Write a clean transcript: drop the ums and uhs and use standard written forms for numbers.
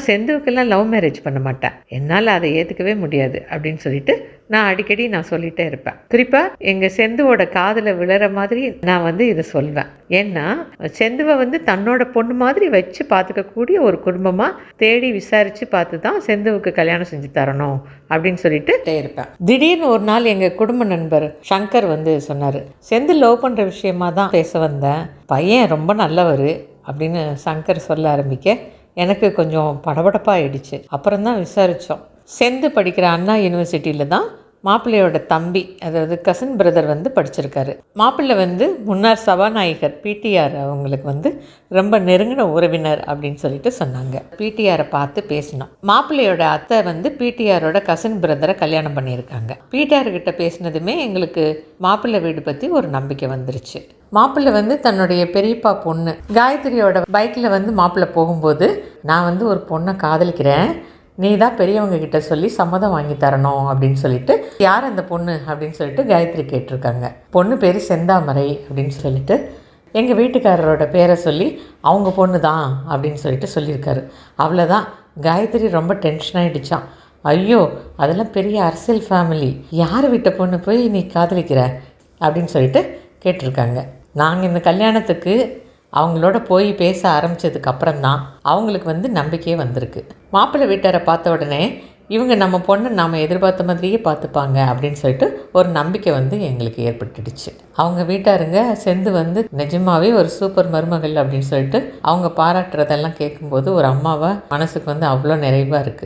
செந்துவுக்கெல்லாம் love marriage பண்ண மாட்டேன், என்னால் அதை ஏற்றுக்கவே முடியாது அப்படின்னு சொல்லிட்டு நான் அடிக்கடி சொல்லிகிட்டே இருப்பேன். குறிப்பாக எங்கள் செந்துவோட காதில் விழுற மாதிரி நான் இதை சொல்வேன். ஏன்னா செந்துவை தன்னோட பொண்ணு மாதிரி வச்சு பார்த்துக்கக்கூடிய ஒரு குடும்பமாக தேடி விசாரித்து பார்த்து தான் செந்துவுக்கு கல்யாணம் செஞ்சு தரணும் அப்படின்னு சொல்லிட்டு இருப்பேன். திடீர்னு ஒரு நாள் எங்கள் குடும்ப நண்பர் சங்கர் சொன்னார், செந்து லவ் பண்ணுற விஷயமா தான் பேச வந்தேன், பையன் ரொம்ப நல்லவர் அப்படின்னு சங்கர் சொல்ல ஆரம்பிக்க எனக்கு கொஞ்சம் படபடப்பாகிடுச்சு. அப்புறம்தான் விசாரித்தோம். செந்து படிக்கிற அண்ணா யூனிவர்சிட்டியில் தான் மாப்பிள்ளையோட தம்பி, அதாவது கசின் பிரதர் படிச்சிருக்காரு. மாப்பிள்ளை முன்னாள் சபாநாயகர் பிடிஆர் அவங்களுக்கு ரொம்ப நெருங்கின உறவினர் அப்படின்னு சொல்லிட்டு சொன்னாங்க. பிடிஆரை பார்த்து பேசினோம். மாப்பிள்ளையோட அத்தை பிடிஆரோட கசின் பிரதரை கல்யாணம் பண்ணியிருக்காங்க. பிடிஆர்கிட்ட பேசினதுமே எங்களுக்கு மாப்பிள்ளை வீடு பற்றி ஒரு நம்பிக்கை வந்துருச்சு. மாப்பிள்ளை தன்னுடைய பெரியப்பா பொண்ணு காயத்ரியோட பைக்கில் மாப்பிள்ளை போகும்போது, நான் ஒரு பொண்ணை காதலிக்கிறேன், நீ தான் பெரியவங்க கிட்ட சொல்லி சம்மதம் வாங்கி தரணும் அப்படின்னு சொல்லிட்டு, யார் அந்த பொண்ணு அப்படின்னு சொல்லிட்டு காயத்ரி கேட்டிருக்காங்க. பொண்ணு பேர் செந்தாமரை அப்படின்னு சொல்லிட்டு எங்கள் வீட்டுக்காரரோட பேரை சொல்லி அவங்க பொண்ணு தான் அப்படின்னு சொல்லிட்டு சொல்லியிருக்காரு. அவ்வளோதான், காயத்ரி ரொம்ப டென்ஷன் ஆகிடுச்சான். ஐயோ, அதெல்லாம் பெரிய அரசியல் ஃபேமிலி, யார் வீட்டை பொண்ணு போய் நீ காதலிக்கிற அப்படின்னு சொல்லிட்டு கேட்டிருக்காங்க. நாங்கள் இந்த கல்யாணத்துக்கு அவங்களோட போய் பேச ஆரம்பித்ததுக்கு அப்புறம்தான் அவங்களுக்கு நம்பிக்கையே வந்திருக்கு. மாப்பிள்ளை வீட்டாரை பார்த்த உடனே இவங்க நம்ம பொண்ணை நாம் எதிர்பார்த்த மாதிரியே பார்த்துப்பாங்க அப்படின்னு சொல்லிட்டு ஒரு நம்பிக்கை எங்களுக்கு ஏற்பட்டுடுச்சு. அவங்க வீட்டாருங்க செந்து நிஜமாவே ஒரு சூப்பர் மருமகள் அப்படின்னு சொல்லிட்டு அவங்க பாராட்டுறதெல்லாம் கேட்கும்போது ஒரு அம்மாவை மனசுக்கு அவ்வளோ நிறைவாக இருக்குது.